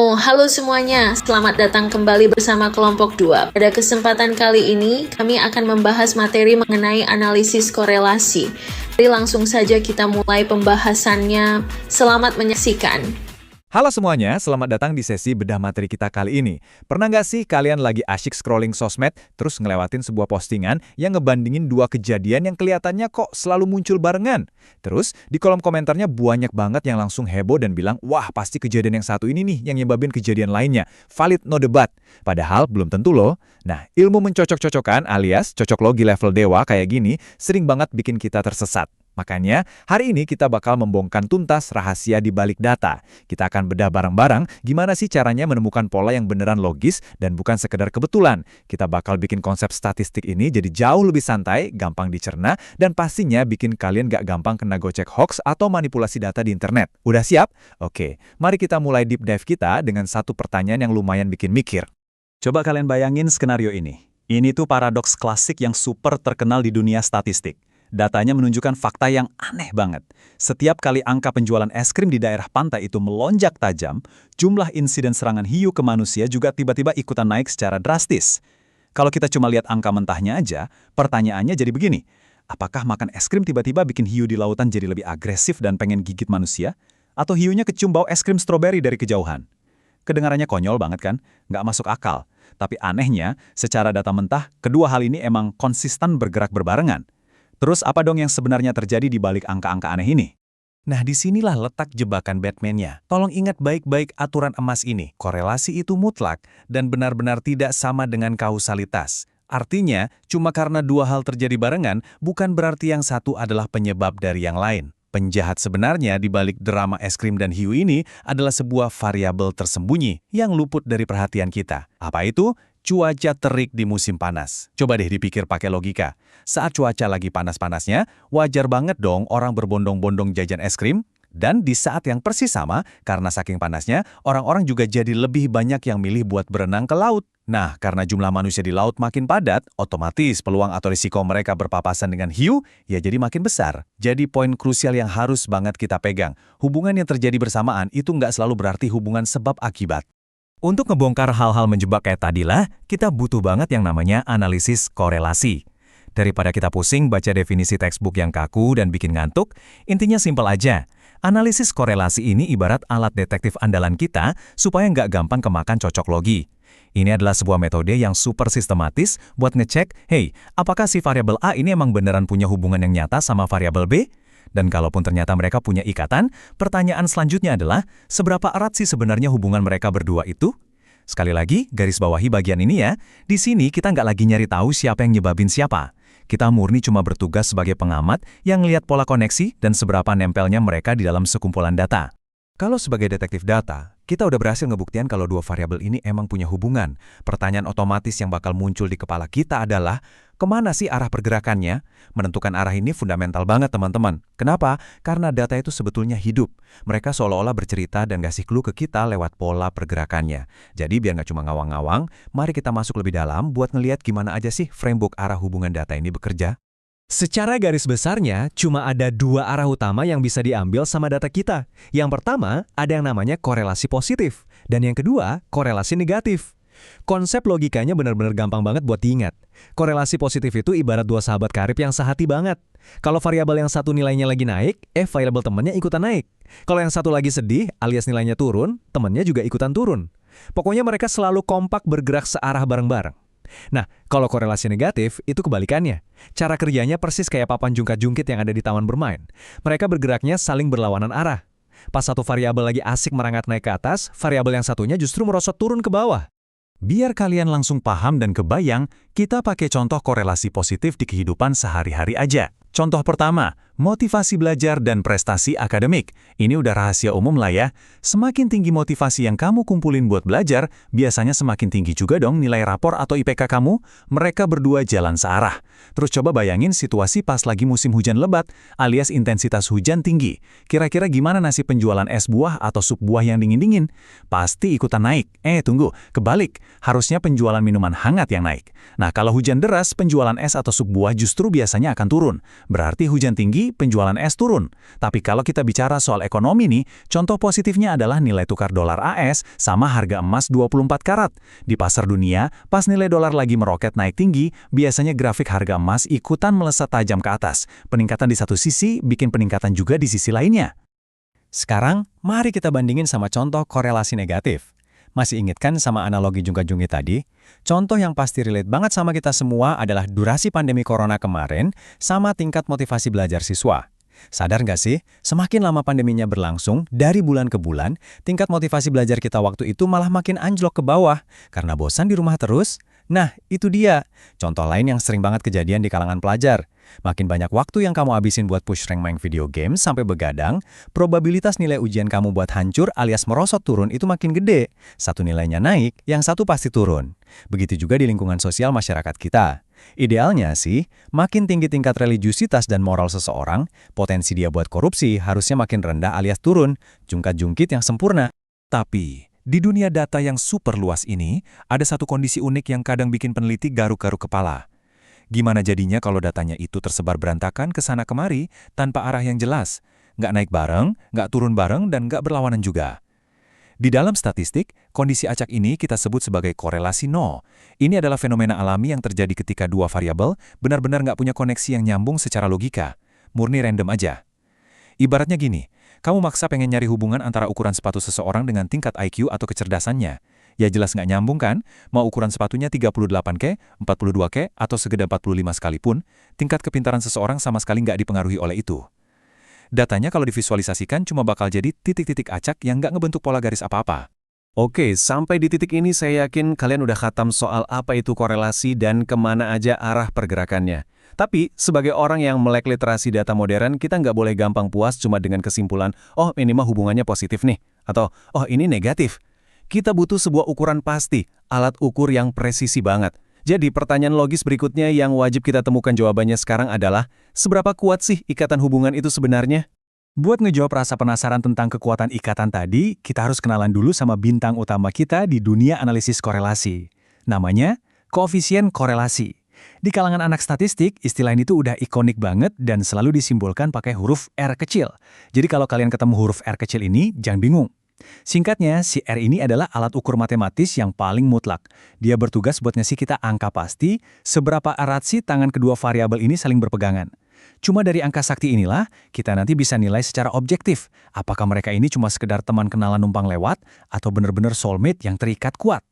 Halo semuanya, selamat datang kembali bersama kelompok 2. Pada kesempatan kali ini, kami akan membahas materi mengenai analisis korelasi. Jadi langsung saja kita mulai pembahasannya. Selamat menyaksikan. Halo semuanya, selamat datang di sesi bedah materi kita kali ini. Pernah nggak sih kalian lagi asyik scrolling sosmed, terus ngelewatin sebuah postingan yang ngebandingin dua kejadian yang kelihatannya kok selalu muncul barengan? Terus, di kolom komentarnya banyak banget yang langsung heboh dan bilang, wah pasti kejadian yang satu ini nih yang nyebabin kejadian lainnya. Valid no debat. Padahal belum tentu loh. Nah, ilmu mencocok-cocokkan alias cocok logi level dewa kayak gini sering banget bikin kita tersesat. Makanya, hari ini kita bakal membongkar tuntas rahasia di balik data. Kita akan bedah bareng-bareng gimana sih caranya menemukan pola yang beneran logis dan bukan sekedar kebetulan. Kita bakal bikin konsep statistik ini jadi jauh lebih santai, gampang dicerna, dan pastinya bikin kalian gak gampang kena gocek hoax atau manipulasi data di internet. Udah siap? Oke, mari kita mulai deep dive kita dengan satu pertanyaan yang lumayan bikin mikir. Coba kalian bayangin skenario ini. Ini tuh paradoks klasik yang super terkenal di dunia statistik. Datanya menunjukkan fakta yang aneh banget. Setiap kali angka penjualan es krim di daerah pantai itu melonjak tajam, jumlah insiden serangan hiu ke manusia juga tiba-tiba ikutan naik secara drastis. Kalau kita cuma lihat angka mentahnya aja, pertanyaannya jadi begini. Apakah makan es krim tiba-tiba bikin hiu di lautan jadi lebih agresif dan pengen gigit manusia? Atau hiunya kecium bau es krim stroberi dari kejauhan? Kedengarannya konyol banget kan? Nggak masuk akal. Tapi anehnya, secara data mentah, kedua hal ini emang konsisten bergerak berbarengan. Terus apa dong yang sebenarnya terjadi di balik angka-angka aneh ini? Nah, disinilah letak jebakan Batman-nya. Tolong ingat baik-baik aturan emas ini. Korelasi itu mutlak dan benar-benar tidak sama dengan kausalitas. Artinya, cuma karena dua hal terjadi barengan, bukan berarti yang satu adalah penyebab dari yang lain. Penjahat sebenarnya di balik drama es krim dan hiu ini adalah sebuah variabel tersembunyi yang luput dari perhatian kita. Apa itu? Cuaca terik di musim panas. Coba deh dipikir pakai logika. Saat cuaca lagi panas-panasnya, wajar banget dong orang berbondong-bondong jajan es krim. Dan di saat yang persis sama, karena saking panasnya, orang-orang juga jadi lebih banyak yang milih buat berenang ke laut. Nah, karena jumlah manusia di laut makin padat, otomatis peluang atau risiko mereka berpapasan dengan hiu ya jadi makin besar. Jadi poin krusial yang harus banget kita pegang. Hubungan yang terjadi bersamaan itu nggak selalu berarti hubungan sebab akibat. Untuk ngebongkar hal-hal menjebak kayak tadilah, kita butuh banget yang namanya analisis korelasi. Daripada kita pusing baca definisi textbook yang kaku dan bikin ngantuk, intinya simpel aja. Analisis korelasi ini ibarat alat detektif andalan kita supaya nggak gampang kemakan cocok logi. Ini adalah sebuah metode yang super sistematis buat ngecek, hey, apakah si variabel A ini emang beneran punya hubungan yang nyata sama variabel B? Dan kalaupun ternyata mereka punya ikatan, pertanyaan selanjutnya adalah, seberapa erat sih sebenarnya hubungan mereka berdua itu? Sekali lagi, garis bawahi bagian ini ya. Di sini kita nggak lagi nyari tahu siapa yang nyebabin siapa. Kita murni cuma bertugas sebagai pengamat yang lihat pola koneksi dan seberapa nempelnya mereka di dalam sekumpulan data. Kalau sebagai detektif data, kita udah berhasil ngebuktian kalau dua variabel ini emang punya hubungan. Pertanyaan otomatis yang bakal muncul di kepala kita adalah, kemana sih arah pergerakannya? Menentukan arah ini fundamental banget teman-teman. Kenapa? Karena data itu sebetulnya hidup. Mereka seolah-olah bercerita dan ngasih clue ke kita lewat pola pergerakannya. Jadi biar nggak cuma ngawang-ngawang, mari kita masuk lebih dalam buat ngeliat gimana aja sih framework arah hubungan data ini bekerja. Secara garis besarnya, cuma ada dua arah utama yang bisa diambil sama data kita. Yang pertama, ada yang namanya korelasi positif. Dan yang kedua, korelasi negatif. Konsep logikanya benar-benar gampang banget buat diingat. Korelasi positif itu ibarat dua sahabat karib yang sehati banget. Kalau variabel yang satu nilainya lagi naik, variabel temannya ikutan naik. Kalau yang satu lagi sedih, alias nilainya turun, temannya juga ikutan turun. Pokoknya mereka selalu kompak bergerak searah bareng-bareng. Nah, kalau korelasi negatif, itu kebalikannya. Cara kerjanya persis kayak papan jungkat-jungkit yang ada di taman bermain. Mereka bergeraknya saling berlawanan arah. Pas satu variabel lagi asik merangkak naik ke atas, variabel yang satunya justru merosot turun ke bawah. Biar kalian langsung paham dan kebayang, kita pakai contoh korelasi positif di kehidupan sehari-hari aja. Contoh pertama, motivasi belajar dan prestasi akademik. Ini udah rahasia umum lah ya. Semakin tinggi motivasi yang kamu kumpulin buat belajar, biasanya semakin tinggi juga dong nilai rapor atau IPK kamu. Mereka berdua jalan searah. Terus coba bayangin situasi pas lagi musim hujan lebat, alias intensitas hujan tinggi. Kira-kira gimana nasib penjualan es buah atau sup buah yang dingin-dingin? Pasti ikutan naik. Tunggu, kebalik. Harusnya penjualan minuman hangat yang naik. Nah, kalau hujan deras, penjualan es atau sup buah justru biasanya akan turun. Berarti hujan tinggi berarti penjualan es turun. Tapi kalau kita bicara soal ekonomi nih, contoh positifnya adalah nilai tukar dolar AS sama harga emas 24 karat. Di pasar dunia, pas nilai dolar lagi meroket naik tinggi, biasanya grafik harga emas ikutan melesat tajam ke atas. Peningkatan di satu sisi bikin peningkatan juga di sisi lainnya. Sekarang, mari kita bandingin sama contoh korelasi negatif. Masih ingat kan sama analogi jungkat-jungkit tadi? Contoh yang pasti relate banget sama kita semua adalah durasi pandemi corona kemarin sama tingkat motivasi belajar siswa. Sadar nggak sih, semakin lama pandeminya berlangsung, dari bulan ke bulan, tingkat motivasi belajar kita waktu itu malah makin anjlok ke bawah. Karena bosan di rumah terus? Nah, itu dia. Contoh lain yang sering banget kejadian di kalangan pelajar. Makin banyak waktu yang kamu habisin buat push rank main video game sampai begadang, probabilitas nilai ujian kamu buat hancur alias merosot turun itu makin gede. Satu nilainya naik, yang satu pasti turun. Begitu juga di lingkungan sosial masyarakat kita. Idealnya sih, makin tinggi tingkat religiusitas dan moral seseorang, potensi dia buat korupsi harusnya makin rendah alias turun, jungkat-jungkit yang sempurna. Tapi, di dunia data yang super luas ini, ada satu kondisi unik yang kadang bikin peneliti garuk-garuk kepala. Gimana jadinya kalau datanya itu tersebar berantakan ke sana kemari tanpa arah yang jelas? Nggak naik bareng, nggak turun bareng, dan nggak berlawanan juga. Di dalam statistik, kondisi acak ini kita sebut sebagai korelasi nol. Ini adalah fenomena alami yang terjadi ketika dua variabel benar-benar nggak punya koneksi yang nyambung secara logika. Murni random aja. Ibaratnya gini, kamu maksa pengen nyari hubungan antara ukuran sepatu seseorang dengan tingkat IQ atau kecerdasannya. Ya jelas nggak nyambung kan? Mau ukuran sepatunya 38K, 42K, atau segede 45 sekalipun, tingkat kepintaran seseorang sama sekali nggak dipengaruhi oleh itu. Datanya kalau divisualisasikan cuma bakal jadi titik-titik acak yang nggak ngebentuk pola garis apa-apa. Oke, sampai di titik ini saya yakin kalian udah khatam soal apa itu korelasi dan kemana aja arah pergerakannya. Tapi, sebagai orang yang melek literasi data modern, kita nggak boleh gampang puas cuma dengan kesimpulan, oh ini mah hubungannya positif nih, atau oh ini negatif. Kita butuh sebuah ukuran pasti, alat ukur yang presisi banget. Jadi pertanyaan logis berikutnya yang wajib kita temukan jawabannya sekarang adalah, seberapa kuat sih ikatan hubungan itu sebenarnya? Buat ngejawab rasa penasaran tentang kekuatan ikatan tadi, kita harus kenalan dulu sama bintang utama kita di dunia analisis korelasi. Namanya, koefisien korelasi. Di kalangan anak statistik, istilah ini tuh udah ikonik banget dan selalu disimbolkan pakai huruf R kecil. Jadi kalau kalian ketemu huruf R kecil ini, jangan bingung. Singkatnya, si R ini adalah alat ukur matematis yang paling mutlak. Dia bertugas buat ngasih kita angka pasti seberapa erat sih tangan kedua variabel ini saling berpegangan. Cuma dari angka sakti inilah, kita nanti bisa nilai secara objektif, apakah mereka ini cuma sekedar teman kenalan numpang lewat, atau benar-benar soulmate yang terikat kuat.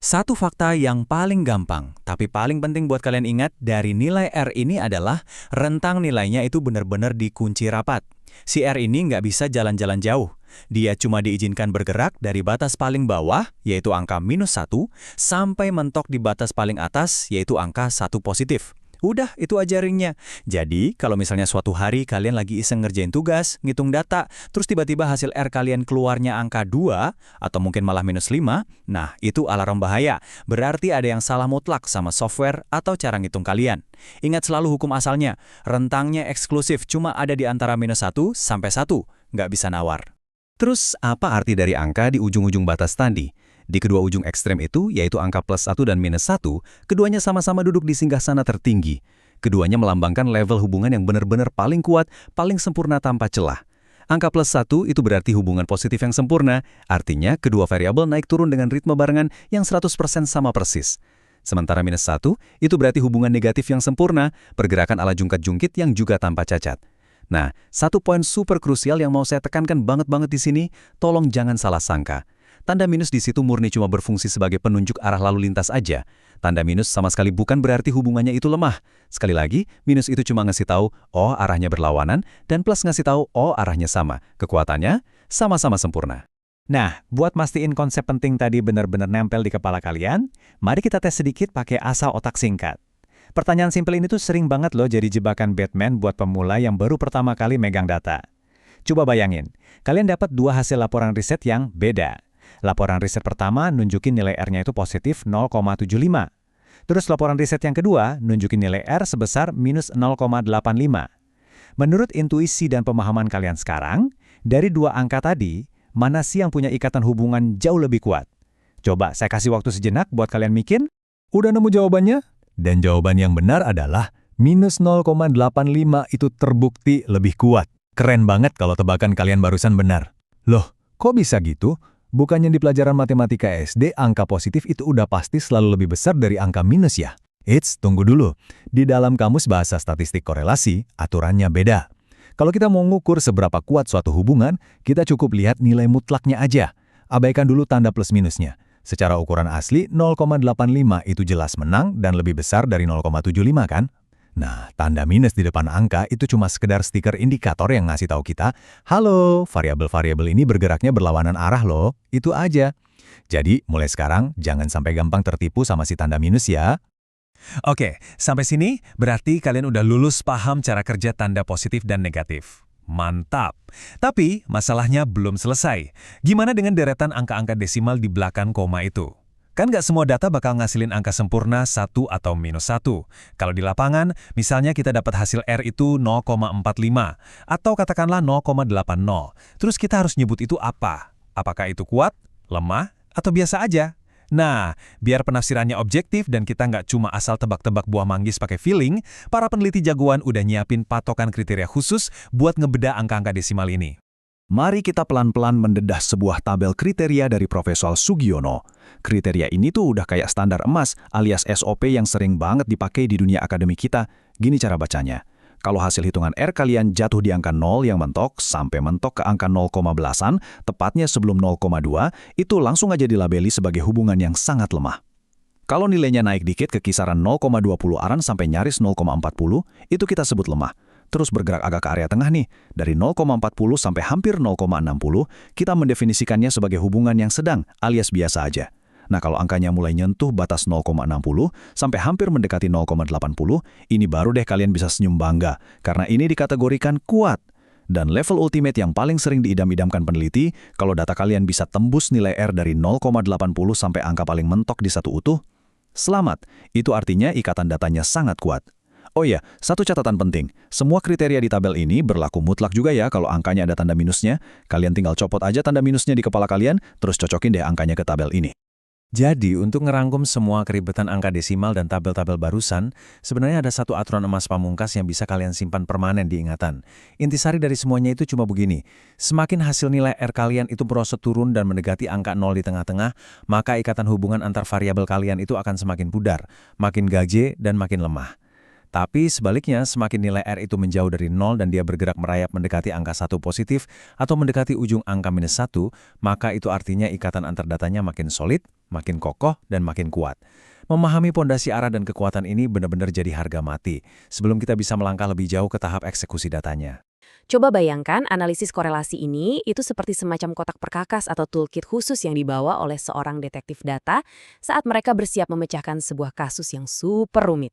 Satu fakta yang paling gampang, tapi paling penting buat kalian ingat dari nilai R ini adalah rentang nilainya itu benar-benar dikunci rapat. Si R ini nggak bisa jalan-jalan jauh. Dia cuma diizinkan bergerak dari batas paling bawah, yaitu angka -1, sampai mentok di batas paling atas, yaitu angka 1 positif. Udah, itu aja ringnya. Jadi, kalau misalnya suatu hari kalian lagi iseng ngerjain tugas, ngitung data, terus tiba-tiba hasil R kalian keluarnya angka 2, atau mungkin malah -5, nah itu alarm bahaya. Berarti ada yang salah mutlak sama software atau cara ngitung kalian. Ingat selalu hukum asalnya, rentangnya eksklusif cuma ada di antara -1 sampai 1, nggak bisa nawar. Terus, apa arti dari angka di ujung-ujung batas tadi? Di kedua ujung ekstrem itu, yaitu angka +1 dan -1, keduanya sama-sama duduk di singgasana tertinggi. Keduanya melambangkan level hubungan yang benar-benar paling kuat, paling sempurna tanpa celah. Angka +1 itu berarti hubungan positif yang sempurna, artinya kedua variabel naik turun dengan ritme barengan yang 100% sama persis. Sementara -1 itu berarti hubungan negatif yang sempurna, pergerakan ala jungkat-jungkit yang juga tanpa cacat. Nah, satu poin super krusial yang mau saya tekankan banget di sini, tolong jangan salah sangka. Tanda minus di situ murni cuma berfungsi sebagai penunjuk arah lalu lintas aja. Tanda minus sama sekali bukan berarti hubungannya itu lemah. Sekali lagi, minus itu cuma ngasih tahu, oh arahnya berlawanan, dan plus ngasih tahu, oh arahnya sama. Kekuatannya sama-sama sempurna. Nah, buat mastiin konsep penting tadi benar-benar nempel di kepala kalian, mari kita tes sedikit pakai asa otak singkat. Pertanyaan simpel ini tuh sering banget loh jadi jebakan Batman buat pemula yang baru pertama kali megang data. Coba bayangin, kalian dapat dua hasil laporan riset yang beda. Laporan riset pertama nunjukin nilai R-nya itu positif 0,75. Terus laporan riset yang kedua nunjukin nilai R sebesar -0,85. Menurut intuisi dan pemahaman kalian sekarang, dari dua angka tadi, mana sih yang punya ikatan hubungan jauh lebih kuat? Coba saya kasih waktu sejenak buat kalian mikir. Udah nemu jawabannya? Dan jawaban yang benar adalah Minus 0,85 itu terbukti lebih kuat. Keren banget kalau tebakan kalian barusan benar. Loh, kok bisa gitu? Bukannya di pelajaran matematika SD, angka positif itu udah pasti selalu lebih besar dari angka minus ya? Eits, tunggu dulu. Di dalam kamus bahasa statistik korelasi, aturannya beda. Kalau kita mau ngukur seberapa kuat suatu hubungan, kita cukup lihat nilai mutlaknya aja. Abaikan dulu tanda plus minusnya. Secara ukuran asli, 0,85 itu jelas menang dan lebih besar dari 0,75 kan? Nah, tanda minus di depan angka itu cuma sekedar stiker indikator yang ngasih tahu kita, halo, variabel-variabel ini bergeraknya berlawanan arah loh, itu aja. Jadi, mulai sekarang, jangan sampai gampang tertipu sama si tanda minus ya. Oke, sampai sini berarti kalian udah lulus paham cara kerja tanda positif dan negatif. Mantap. Tapi masalahnya belum selesai. Gimana dengan deretan angka-angka desimal di belakang koma itu? Kan nggak semua data bakal ngasilin angka sempurna 1 atau minus 1. Kalau di lapangan, misalnya kita dapat hasil R itu 0,45 atau katakanlah 0,80. Terus kita harus nyebut itu apa? Apakah itu kuat, lemah, atau biasa aja? Nah, biar penafsirannya objektif dan kita nggak cuma asal tebak-tebak buah manggis pakai feeling, para peneliti jagoan udah nyiapin patokan kriteria khusus buat ngebeda angka-angka desimal ini. Mari kita pelan-pelan mendedah sebuah tabel kriteria dari Profesor Sugiono. Kriteria ini tuh udah kayak standar emas alias SOP yang sering banget dipakai di dunia akademik kita. Gini cara bacanya. Kalau hasil hitungan R kalian jatuh di angka 0 yang mentok sampai mentok ke angka 0, belasan, tepatnya sebelum 0,2, itu langsung aja dilabeli sebagai hubungan yang sangat lemah. Kalau nilainya naik dikit ke kisaran 0,20 aran sampai nyaris 0,40, itu kita sebut lemah. Terus bergerak agak ke area tengah nih, dari 0,40 sampai hampir 0,60, kita mendefinisikannya sebagai hubungan yang sedang alias biasa aja. Nah, kalau angkanya mulai nyentuh batas 0,60 sampai hampir mendekati 0,80, ini baru deh kalian bisa senyum bangga, karena ini dikategorikan kuat. Dan level ultimate yang paling sering diidam-idamkan peneliti, kalau data kalian bisa tembus nilai R dari 0,80 sampai angka paling mentok di satu utuh, selamat, itu artinya ikatan datanya sangat kuat. Oh iya, satu catatan penting. Semua kriteria di tabel ini berlaku mutlak juga ya kalau angkanya ada tanda minusnya. Kalian tinggal copot aja tanda minusnya di kepala kalian, terus cocokin deh angkanya ke tabel ini. Jadi, untuk ngerangkum semua keribetan angka desimal dan tabel-tabel barusan, sebenarnya ada satu aturan emas pamungkas yang bisa kalian simpan permanen di ingatan. Intisari dari semuanya itu cuma begini, semakin hasil nilai R kalian itu merosot turun dan mendekati angka 0 di tengah-tengah, maka ikatan hubungan antar variabel kalian itu akan semakin pudar, makin gaje, dan makin lemah. Tapi sebaliknya, semakin nilai R itu menjauh dari 0 dan dia bergerak merayap mendekati angka 1 positif atau mendekati ujung angka minus 1, maka itu artinya ikatan antar datanya makin solid, makin kokoh, dan makin kuat. Memahami pondasi arah dan kekuatan ini benar-benar jadi harga mati sebelum kita bisa melangkah lebih jauh ke tahap eksekusi datanya. Coba bayangkan analisis korelasi ini itu seperti semacam kotak perkakas atau toolkit khusus yang dibawa oleh seorang detektif data saat mereka bersiap memecahkan sebuah kasus yang super rumit.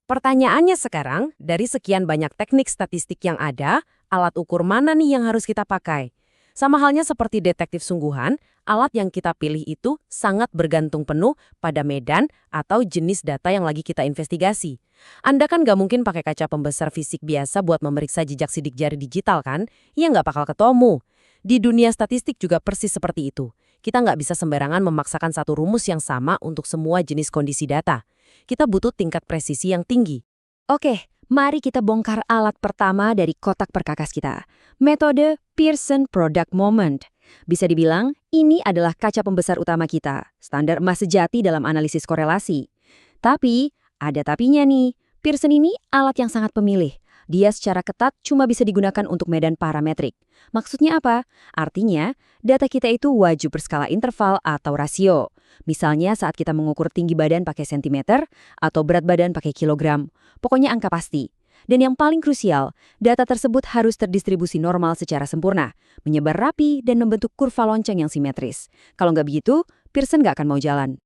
Pertanyaannya sekarang, dari sekian banyak teknik statistik yang ada, alat ukur mana nih yang harus kita pakai? Sama halnya seperti detektif sungguhan, alat yang kita pilih itu sangat bergantung penuh pada medan atau jenis data yang lagi kita investigasi. Anda kan nggak mungkin pakai kaca pembesar fisik biasa buat memeriksa jejak sidik jari digital kan? Ya nggak bakal ketemu. Di dunia statistik juga persis seperti itu. Kita nggak bisa sembarangan memaksakan satu rumus yang sama untuk semua jenis kondisi data. Kita butuh tingkat presisi yang tinggi. Oke, mari kita bongkar alat pertama dari kotak perkakas kita. Metode Pearson Product Moment. Bisa dibilang, ini adalah kaca pembesar utama kita, standar emas sejati dalam analisis korelasi. Tapi, ada tapinya nih. Pearson ini alat yang sangat pemilih. Dia secara ketat cuma bisa digunakan untuk medan parametrik. Maksudnya apa? Artinya, data kita itu wajib berskala interval atau rasio. Misalnya saat kita mengukur tinggi badan pakai sentimeter atau berat badan pakai kilogram. Pokoknya angka pasti. Dan yang paling krusial, data tersebut harus terdistribusi normal secara sempurna, menyebar rapi dan membentuk kurva lonceng yang simetris. Kalau nggak begitu, Pearson nggak akan mau jalan.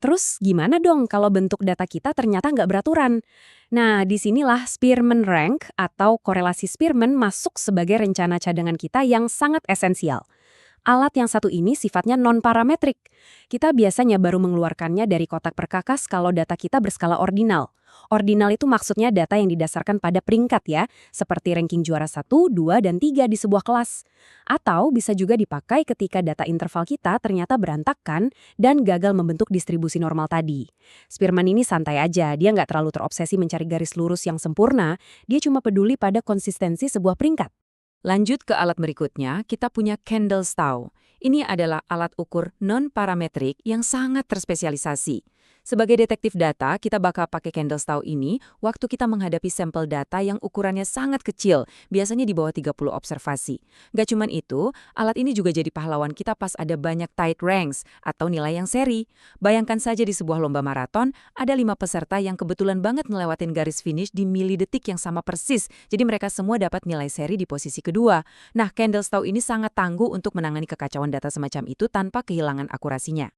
Terus gimana dong kalau bentuk data kita ternyata nggak beraturan? Nah, disinilah Spearman Rank atau korelasi Spearman masuk sebagai rencana cadangan kita yang sangat esensial. Alat yang satu ini sifatnya non-parametrik. Kita biasanya baru mengeluarkannya dari kotak perkakas kalau data kita berskala ordinal. Ordinal itu maksudnya data yang didasarkan pada peringkat ya, seperti ranking juara 1, 2, dan 3 di sebuah kelas. Atau bisa juga dipakai ketika data interval kita ternyata berantakan dan gagal membentuk distribusi normal tadi. Spearman ini santai aja, dia nggak terlalu terobsesi mencari garis lurus yang sempurna, dia cuma peduli pada konsistensi sebuah peringkat. Lanjut ke alat berikutnya, kita punya Candlestau. Ini adalah alat ukur non-parametrik yang sangat terspesialisasi. Sebagai detektif data, kita bakal pakai Candlestau ini waktu kita menghadapi sampel data yang ukurannya sangat kecil, biasanya di bawah 30 observasi. Gak cuman itu, alat ini juga jadi pahlawan kita pas ada banyak tight ranks atau nilai yang seri. Bayangkan saja di sebuah lomba maraton, ada 5 peserta yang kebetulan banget ngelewatin garis finish di milidetik yang sama persis, jadi mereka semua dapat nilai seri di posisi kedua. Nah, Candlestau ini sangat tangguh untuk menangani kekacauan data semacam itu tanpa kehilangan akurasinya.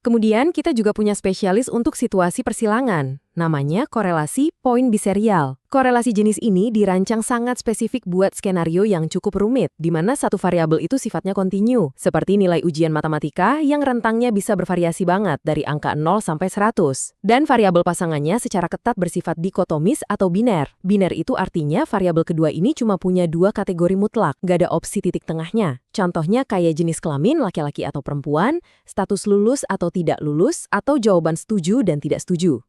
Kemudian kita juga punya spesialis untuk situasi persilangan, namanya korelasi poin biserial. Korelasi jenis ini dirancang sangat spesifik buat skenario yang cukup rumit, di mana satu variabel itu sifatnya kontinu, seperti nilai ujian matematika yang rentangnya bisa bervariasi banget dari angka 0 sampai 100. Dan variabel pasangannya secara ketat bersifat dikotomis atau biner. Biner itu artinya variabel kedua ini cuma punya 2 kategori mutlak, gak ada opsi titik tengahnya. Contohnya kayak jenis kelamin, laki-laki atau perempuan, status lulus atau tidak lulus, atau jawaban setuju dan tidak setuju.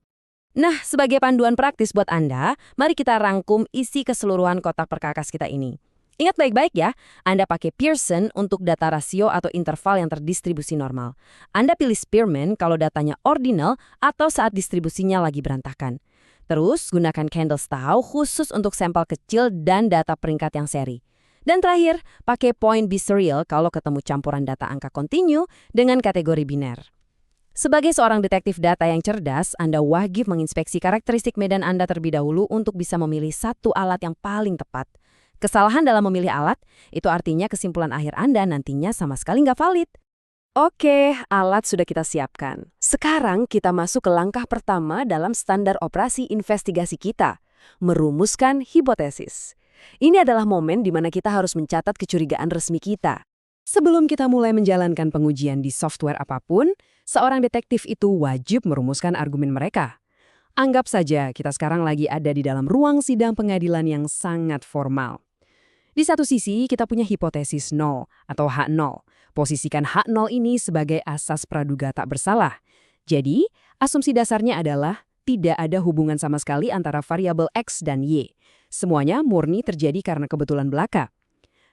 Nah, sebagai panduan praktis buat Anda, mari kita rangkum isi keseluruhan kotak perkakas kita ini. Ingat baik-baik ya, Anda pakai Pearson untuk data rasio atau interval yang terdistribusi normal. Anda pilih Spearman kalau datanya ordinal atau saat distribusinya lagi berantakan. Terus, gunakan Candlestau khusus untuk sampel kecil dan data peringkat yang seri. Dan terakhir, pakai point biserial kalau ketemu campuran data angka kontinu dengan kategori biner. Sebagai seorang detektif data yang cerdas, Anda wajib menginspeksi karakteristik medan Anda terlebih dahulu untuk bisa memilih satu alat yang paling tepat. Kesalahan dalam memilih alat, itu artinya kesimpulan akhir Anda nantinya sama sekali nggak valid. Oke, alat sudah kita siapkan. Sekarang kita masuk ke langkah pertama dalam standar operasi investigasi kita, merumuskan hipotesis. Ini adalah momen di mana kita harus mencatat kecurigaan resmi kita. Sebelum kita mulai menjalankan pengujian di software apapun, seorang detektif itu wajib merumuskan argumen mereka. Anggap saja kita sekarang lagi ada di dalam ruang sidang pengadilan yang sangat formal. Di satu sisi, kita punya hipotesis 0 atau H0. Posisikan H0 ini sebagai asas praduga tak bersalah. Jadi, asumsi dasarnya adalah tidak ada hubungan sama sekali antara variabel X dan Y. Semuanya murni terjadi karena kebetulan belaka.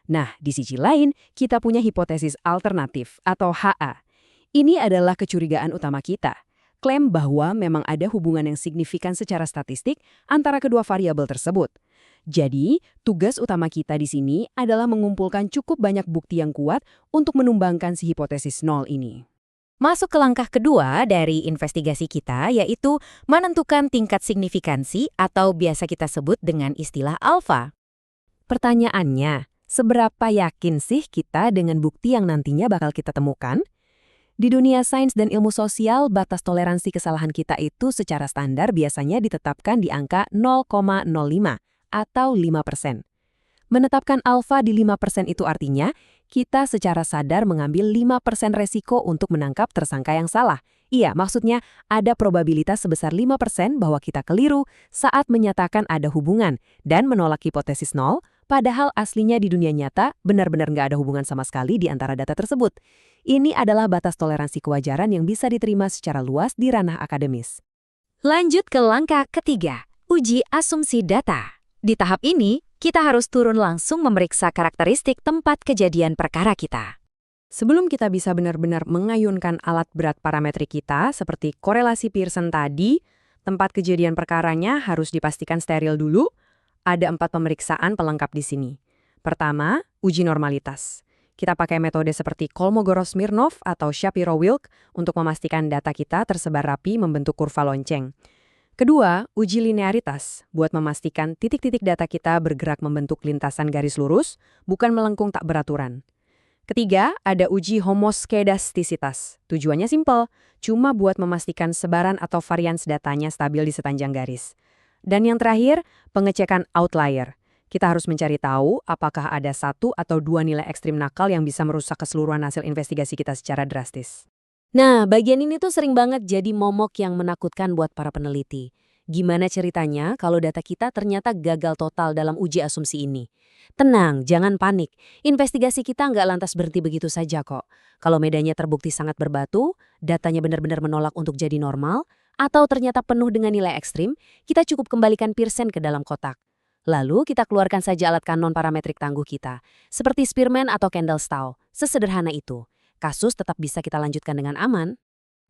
Nah, di sisi lain, kita punya hipotesis alternatif atau HA. Ini adalah kecurigaan utama kita. Klaim bahwa memang ada hubungan yang signifikan secara statistik antara kedua variabel tersebut. Jadi, tugas utama kita di sini adalah mengumpulkan cukup banyak bukti yang kuat untuk menumbangkan si hipotesis 0 ini. Masuk ke langkah kedua dari investigasi kita, yaitu menentukan tingkat signifikansi atau biasa kita sebut dengan istilah alfa. Pertanyaannya, seberapa yakin sih kita dengan bukti yang nantinya bakal kita temukan? Di dunia sains dan ilmu sosial, batas toleransi kesalahan kita itu secara standar biasanya ditetapkan di angka 0,05 atau 5%. Menetapkan alfa di 5% itu artinya, kita secara sadar mengambil 5% resiko untuk menangkap tersangka yang salah. Iya, maksudnya ada probabilitas sebesar 5% bahwa kita keliru saat menyatakan ada hubungan dan menolak hipotesis 0, padahal aslinya di dunia nyata benar-benar nggak ada hubungan sama sekali di antara data tersebut. Ini adalah batas toleransi kewajaran yang bisa diterima secara luas di ranah akademis. Lanjut ke langkah ketiga, uji asumsi data. Di tahap ini, kita harus turun langsung memeriksa karakteristik tempat kejadian perkara kita. Sebelum kita bisa benar-benar mengayunkan alat berat parametrik kita, seperti korelasi Pearson tadi, tempat kejadian perkaranya harus dipastikan steril dulu. Ada 4 pemeriksaan pelengkap di sini. Pertama, uji normalitas. Kita pakai metode seperti Kolmogorov-Smirnov atau Shapiro-Wilk untuk memastikan data kita tersebar rapi membentuk kurva lonceng. Kedua, uji linearitas, buat memastikan titik-titik data kita bergerak membentuk lintasan garis lurus, bukan melengkung tak beraturan. Ketiga, ada uji homoskedastisitas. Tujuannya simpel, cuma buat memastikan sebaran atau varians datanya stabil di sepanjang garis. Dan yang terakhir, pengecekan outlier. Kita harus mencari tahu apakah ada 1 atau 2 nilai ekstrim nakal yang bisa merusak keseluruhan hasil investigasi kita secara drastis. Nah, bagian ini tuh sering banget jadi momok yang menakutkan buat para peneliti. Gimana ceritanya kalau data kita ternyata gagal total dalam uji asumsi ini? Tenang, jangan panik. Investigasi kita nggak lantas berhenti begitu saja kok. Kalau medannya terbukti sangat berbatu, datanya benar-benar menolak untuk jadi normal, atau ternyata penuh dengan nilai ekstrim, kita cukup kembalikan Pearson ke dalam kotak. Lalu kita keluarkan saja alat kanon parametrik tangguh kita, seperti Spearman atau Kendall-Stowe. Sesederhana itu. Kasus tetap bisa kita lanjutkan dengan aman.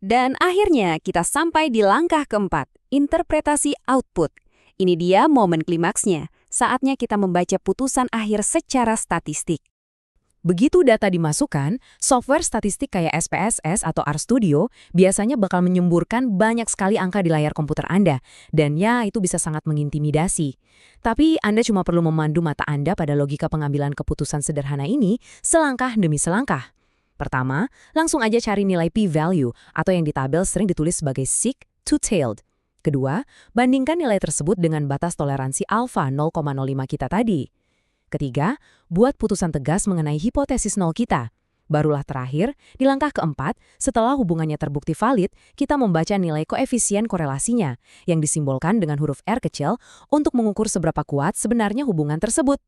Dan akhirnya kita sampai di langkah keempat, interpretasi output. Ini dia momen klimaksnya, saatnya kita membaca putusan akhir secara statistik. Begitu data dimasukkan, software statistik kayak SPSS atau RStudio biasanya bakal menyemburkan banyak sekali angka di layar komputer Anda, dan ya itu bisa sangat mengintimidasi. Tapi Anda cuma perlu memandu mata Anda pada logika pengambilan keputusan sederhana ini selangkah demi selangkah. Pertama, langsung aja cari nilai p-value atau yang di tabel sering ditulis sebagai sick two-tailed. Kedua, bandingkan nilai tersebut dengan batas toleransi alfa 0,05 kita tadi. Ketiga, buat putusan tegas mengenai hipotesis nol kita. Barulah terakhir, di langkah keempat, setelah hubungannya terbukti valid, kita membaca nilai koefisien korelasinya, yang disimbolkan dengan huruf R kecil untuk mengukur seberapa kuat sebenarnya hubungan tersebut.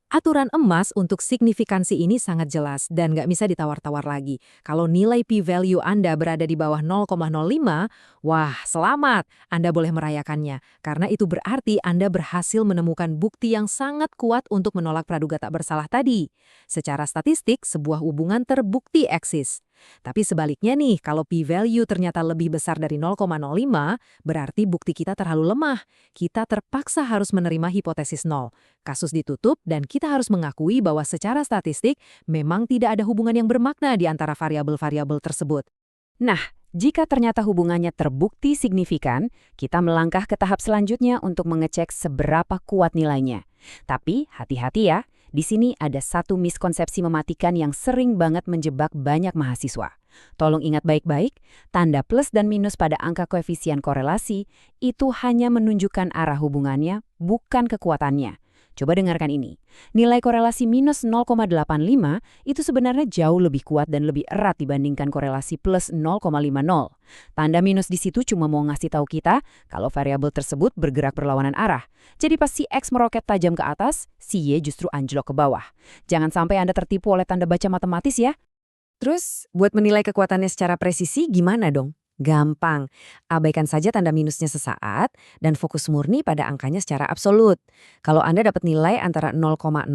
Aturan emas untuk signifikansi ini sangat jelas dan nggak bisa ditawar-tawar lagi. Kalau nilai p-value Anda berada di bawah 0,05, wah selamat, Anda boleh merayakannya. Karena itu berarti Anda berhasil menemukan bukti yang sangat kuat untuk menolak praduga tak bersalah tadi. Secara statistik, sebuah hubungan terbukti eksis. Tapi sebaliknya nih, kalau p-value ternyata lebih besar dari 0,05, berarti bukti kita terlalu lemah. Kita terpaksa harus menerima hipotesis nol. Kasus ditutup dan kita harus mengakui bahwa secara statistik memang tidak ada hubungan yang bermakna di antara variabel-variabel tersebut. Nah, jika ternyata hubungannya terbukti signifikan, kita melangkah ke tahap selanjutnya untuk mengecek seberapa kuat nilainya. Tapi hati-hati ya. Di sini ada satu miskonsepsi mematikan yang sering banget menjebak banyak mahasiswa. Tolong ingat baik-baik, tanda plus dan minus pada angka koefisien korelasi itu hanya menunjukkan arah hubungannya, bukan kekuatannya. Coba dengarkan ini. Nilai korelasi minus 0,85 itu sebenarnya jauh lebih kuat dan lebih erat dibandingkan korelasi plus 0,50. Tanda minus di situ cuma mau ngasih tahu kita kalau variabel tersebut bergerak berlawanan arah. Jadi pas si X meroket tajam ke atas, si Y justru anjlok ke bawah. Jangan sampai Anda tertipu oleh tanda baca matematis ya. Terus, buat menilai kekuatannya secara presisi gimana dong? Gampang. Abaikan saja tanda minusnya sesaat dan fokus murni pada angkanya secara absolut. Kalau Anda dapat nilai antara 0,00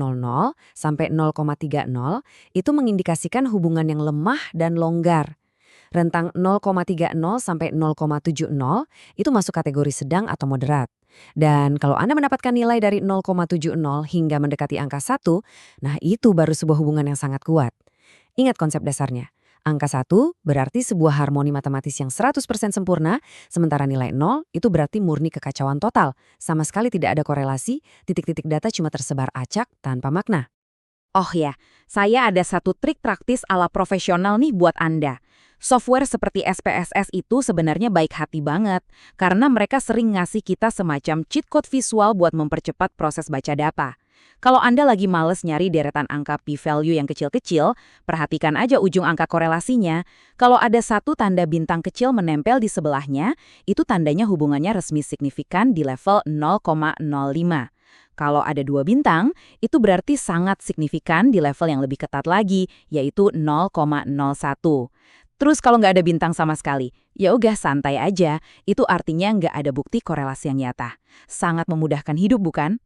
sampai 0,30, itu mengindikasikan hubungan yang lemah dan longgar. Rentang 0,30 sampai 0,70 itu masuk kategori sedang atau moderat. Dan kalau Anda mendapatkan nilai dari 0,70 hingga mendekati angka 1, nah itu baru sebuah hubungan yang sangat kuat. Ingat konsep dasarnya. Angka 1 berarti sebuah harmoni matematis yang 100% sempurna, sementara nilai 0 itu berarti murni kekacauan total. Sama sekali tidak ada korelasi, titik-titik data cuma tersebar acak tanpa makna. Oh ya, saya ada satu trik praktis ala profesional nih buat Anda. Software seperti SPSS itu sebenarnya baik hati banget, karena mereka sering ngasih kita semacam cheat code visual buat mempercepat proses baca data. Kalau Anda lagi males nyari deretan angka p-value yang kecil-kecil, perhatikan aja ujung angka korelasinya. Kalau ada satu tanda bintang kecil menempel di sebelahnya, itu tandanya hubungannya resmi signifikan di level 0,05. Kalau ada 2 bintang, itu berarti sangat signifikan di level yang lebih ketat lagi, yaitu 0,01. Terus kalau nggak ada bintang sama sekali, ya udah santai aja, itu artinya nggak ada bukti korelasi yang nyata. Sangat memudahkan hidup, bukan?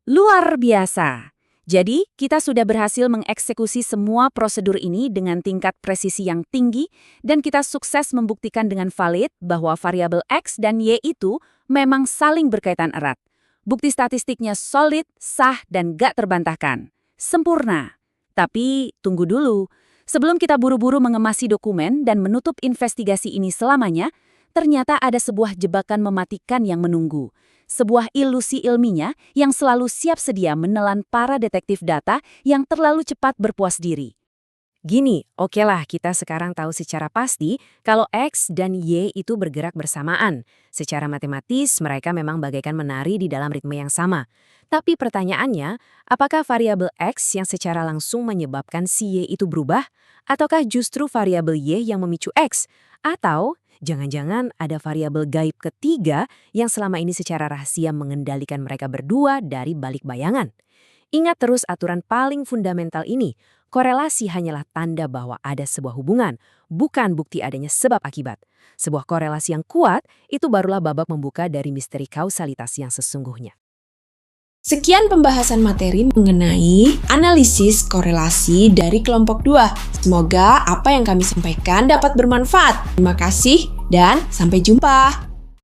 Luar biasa! Jadi, kita sudah berhasil mengeksekusi semua prosedur ini dengan tingkat presisi yang tinggi, dan kita sukses membuktikan dengan valid bahwa variabel X dan Y itu memang saling berkaitan erat. Bukti statistiknya solid, sah, dan gak terbantahkan. Sempurna. Tapi, tunggu dulu. Sebelum kita buru-buru mengemasi dokumen dan menutup investigasi ini selamanya, ternyata ada sebuah jebakan mematikan yang menunggu. Sebuah ilusi ilmiah yang selalu siap sedia menelan para detektif data yang terlalu cepat berpuas diri. Gini, okelah kita sekarang tahu secara pasti kalau X dan Y itu bergerak bersamaan. Secara matematis, mereka memang bagaikan menari di dalam ritme yang sama. Tapi pertanyaannya, apakah variabel X yang secara langsung menyebabkan si Y itu berubah? Ataukah justru variabel Y yang memicu X? Atau jangan-jangan ada variabel gaib ketiga yang selama ini secara rahasia mengendalikan mereka berdua dari balik bayangan? Ingat terus aturan paling fundamental ini. Korelasi hanyalah tanda bahwa ada sebuah hubungan, bukan bukti adanya sebab akibat. Sebuah korelasi yang kuat, itu barulah babak membuka dari misteri kausalitas yang sesungguhnya. Sekian pembahasan materi mengenai analisis korelasi dari kelompok 2. Semoga apa yang kami sampaikan dapat bermanfaat. Terima kasih dan sampai jumpa.